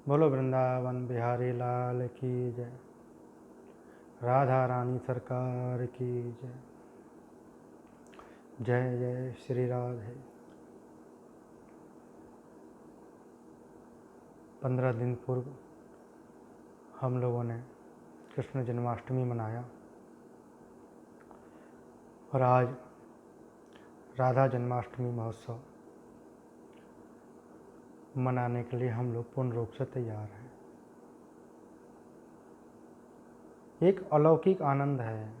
बोलो वृंदावन बिहारी लाल की जय। राधा रानी सरकार की जय। जय जय श्री राधे। 15 दिन पूर्व हम लोगों ने कृष्ण जन्माष्टमी मनाया और आज राधा जन्माष्टमी महोत्सव मनाने के लिए हम लोग पूर्ण रूप से तैयार हैं। एक अलौकिक आनंद है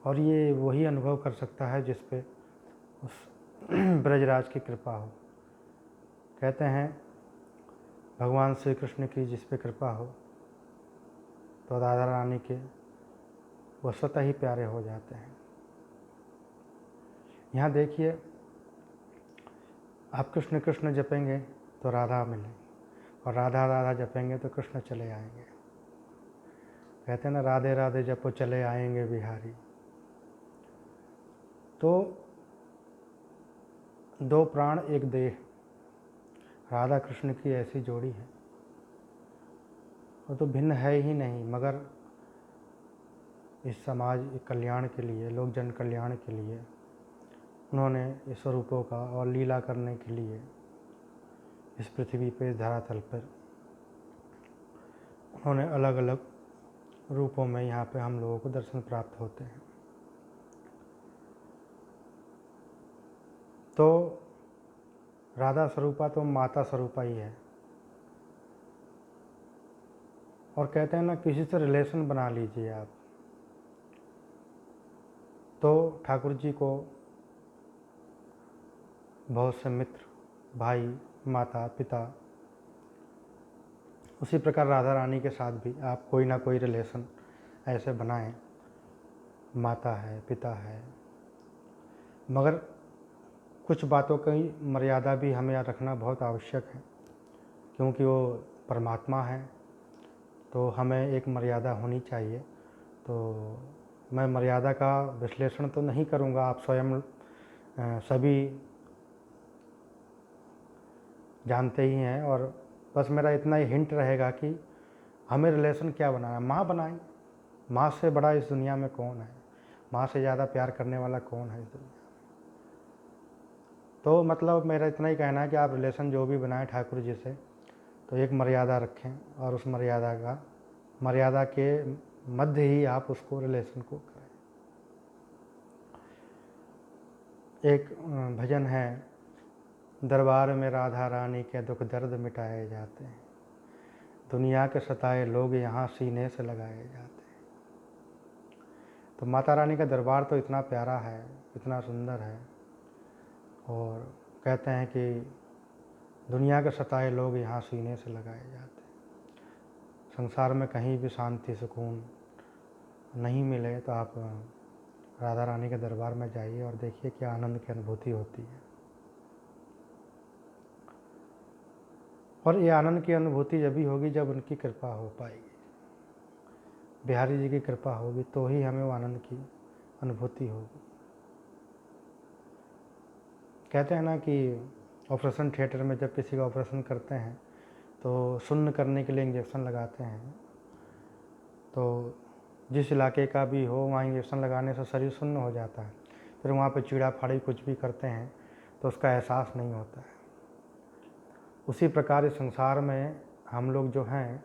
और ये वही अनुभव कर सकता है जिस पे उस ब्रजराज की कृपा हो। कहते हैं भगवान श्री कृष्ण की जिस पे कृपा हो तो राधा रानी के वो स्वतः ही प्यारे हो जाते हैं। यहाँ देखिए, आप कृष्ण कृष्ण जपेंगे तो राधा मिलेंगे और राधा राधा जपेंगे तो कृष्ण चले आएंगे। कहते हैं ना, राधे राधे जपो चले आएंगे बिहारी। तो दो प्राण एक देह, राधा कृष्ण की ऐसी जोड़ी है, वो तो भिन्न है ही नहीं, मगर इस समाज कल्याण के लिए, लोक जन कल्याण के लिए उन्होंने इस स्वरूपों का और लीला करने के लिए इस पृथ्वी पे, इस धरातल पर उन्होंने अलग अलग रूपों में यहाँ पे हम लोगों को दर्शन प्राप्त होते हैं। तो राधा स्वरूपा तो माता स्वरूपा ही है। और कहते हैं ना, किसी से रिलेशन बना लीजिए आप, तो ठाकुर जी को बहुत से मित्र, भाई, माता, पिता, उसी प्रकार राधा रानी के साथ भी आप कोई ना कोई रिलेशन ऐसे बनाएं। माता है, पिता है, मगर कुछ बातों की मर्यादा भी हमें रखना बहुत आवश्यक है, क्योंकि वो परमात्मा है, तो हमें एक मर्यादा होनी चाहिए। तो मैं मर्यादा का विश्लेषण तो नहीं करूँगा, आप स्वयं सभी जानते ही हैं। और बस मेरा इतना ही हिंट रहेगा कि हमें रिलेशन क्या बनाना है। माँ बनाएं। माँ से बड़ा इस दुनिया में कौन है? माँ से ज़्यादा प्यार करने वाला कौन है इस दुनिया में? तो मतलब मेरा इतना ही कहना है कि आप रिलेशन जो भी बनाएं ठाकुर जी से, तो एक मर्यादा रखें और उस मर्यादा के मध्य ही आप उसको रिलेशन को करें। एक भजन है, दरबार में राधा रानी के दुख दर्द मिटाए जाते हैं, दुनिया के सताए लोग यहाँ सीने से लगाए जाते हैं। तो माता रानी का दरबार तो इतना प्यारा है, इतना सुंदर है, और कहते हैं कि दुनिया के सताए लोग यहाँ सीने से लगाए जाते हैं। संसार में कहीं भी शांति सुकून नहीं मिले तो आप राधा रानी के दरबार में जाइए और देखिए क्या आनंद की अनुभूति होती है। और ये आनंद की अनुभूति जब भी होगी जब उनकी कृपा हो पाएगी, बिहारी जी की कृपा होगी, तो ही हमें वो आनंद की अनुभूति होगी। कहते हैं ना कि ऑपरेशन थिएटर में जब किसी का ऑपरेशन करते हैं तो शून्य करने के लिए इंजेक्शन लगाते हैं। तो जिस इलाके का भी हो वहाँ इंजेक्शन लगाने से शरीर शून्य हो जाता है। फिर वहाँ पे चीड़ा फाड़ी कुछ भी करते हैं तो उसका एहसास नहीं होता है। उसी प्रकार इस संसार में हम लोग जो हैं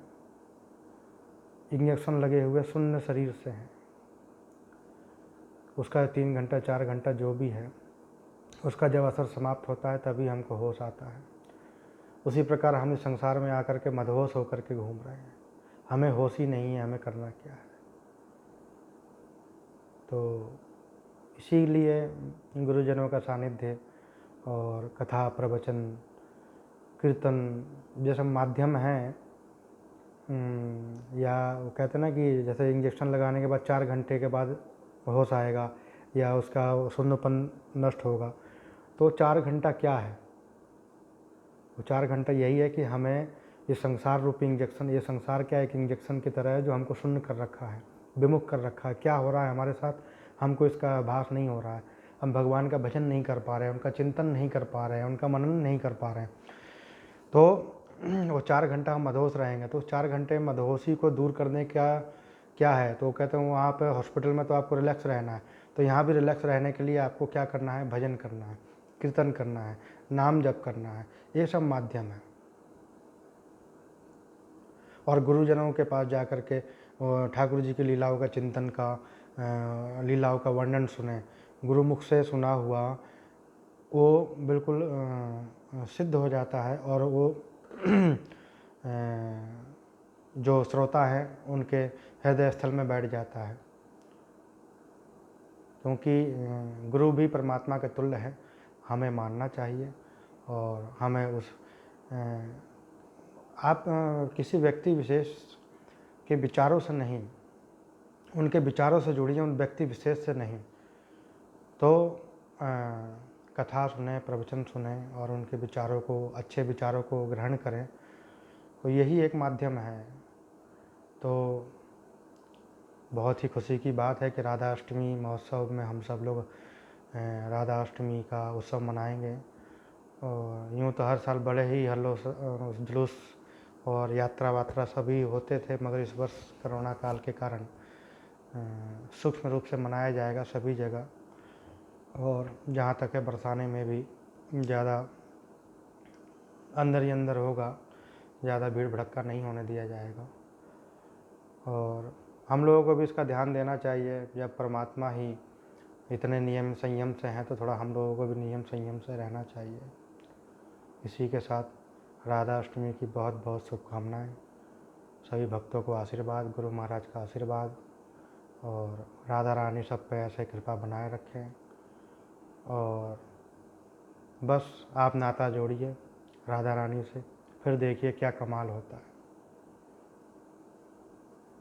इंजेक्शन लगे हुए शून्य शरीर से हैं। उसका 3 घंटा 4 घंटा जो भी है, उसका जब असर समाप्त होता है तभी हमको होश आता है। उसी प्रकार हम इस संसार में आकर के मदहोश होकर के घूम रहे हैं, हमें होश ही नहीं है हमें करना क्या है। तो इसीलिए गुरुजनों का सानिध्य और कथा, प्रवचन, कीर्तन जैसे माध्यम हैं, या वो कहते हैं ना कि जैसे इंजेक्शन लगाने के बाद 4 घंटे के बाद होश आएगा या उसका शून्यपन नष्ट होगा, तो 4 घंटा क्या है? वो 4 घंटा यही है कि हमें ये संसार रूपी इंजेक्शन, ये संसार क्या एक इंजेक्शन की तरह है जो हमको शून्य कर रखा है, विमुख कर रखा है। क्या हो रहा है हमारे साथ हमको इसका आभास नहीं हो रहा है। हम भगवान का भजन नहीं कर पा रहे हैं, उनका चिंतन नहीं कर पा रहे हैं, उनका मनन नहीं कर पा रहे हैं। तो वो 4 घंटा हम मदहोश रहेंगे, तो उस 4 घंटे मदहोशी को दूर करने का क्या है, तो कहते हैं वहाँ पे हॉस्पिटल में तो आपको रिलैक्स रहना है, तो यहाँ भी रिलैक्स रहने के लिए आपको क्या करना है, भजन करना है, कीर्तन करना है, नाम जप करना है, ये सब माध्यम है। और गुरुजनों के पास जा कर के ठाकुर जी की लीलाओं का चिंतन का, लीलाओं का वर्णन सुने, गुरुमुख से सुना हुआ वो बिल्कुल सिद्ध हो जाता है, और वो जो श्रोता हैं उनके हृदय स्थल में बैठ जाता है, क्योंकि गुरु भी परमात्मा के तुल्य है, हमें मानना चाहिए। और हमें उस आप किसी व्यक्ति विशेष के विचारों से नहीं, उनके विचारों से जुड़िए, उन व्यक्ति विशेष से नहीं। तो कथा सुने, प्रवचन सुने और उनके विचारों को, अच्छे विचारों को ग्रहण करें, तो यही एक माध्यम है। तो बहुत ही खुशी की बात है कि राधा अष्टमी महोत्सव में हम सब लोग राधा अष्टमी का उत्सव मनाएंगे। और यूँ तो हर साल बड़े ही हल्लोस जुलूस और यात्रा वात्रा सभी होते थे, मगर इस वर्ष कोरोना काल के कारण सूक्ष्म रूप से मनाया जाएगा सभी जगह। और जहाँ तक है बरसाने में भी ज़्यादा अंदर ही अंदर होगा, ज़्यादा भीड़ भड़क्का नहीं होने दिया जाएगा। और हम लोगों को भी इसका ध्यान देना चाहिए, जब परमात्मा ही इतने नियम संयम से हैं तो थोड़ा हम लोगों को भी नियम संयम से रहना चाहिए। इसी के साथ राधा अष्टमी की बहुत बहुत शुभकामनाएं। सभी भक्तों को आशीर्वाद, गुरु महाराज का आशीर्वाद, और राधा रानी सब पे ऐसे कृपा बनाए रखें। और बस आप नाता जोड़िए राधा रानी से, फिर देखिए क्या कमाल होता है।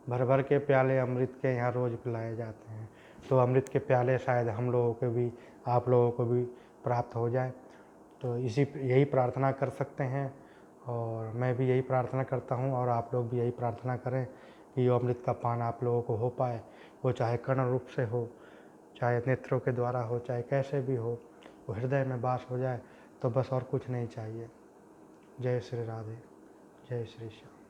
भर भर के प्याले अमृत के यहाँ रोज़ पिलाए जाते हैं, तो अमृत के प्याले शायद हम लोगों को भी, आप लोगों को भी प्राप्त हो जाए। तो यही प्रार्थना कर सकते हैं, और मैं भी यही प्रार्थना करता हूँ, और आप लोग भी यही प्रार्थना करें कि ये अमृत का पान आप लोगों को हो पाए, वो चाहे कर्ण रूप से हो, चाहे नेत्रों के द्वारा हो, चाहे कैसे भी हो, वो हृदय में वास हो जाए, तो बस और कुछ नहीं चाहिए। जय श्री राधे, जय श्री श्याम।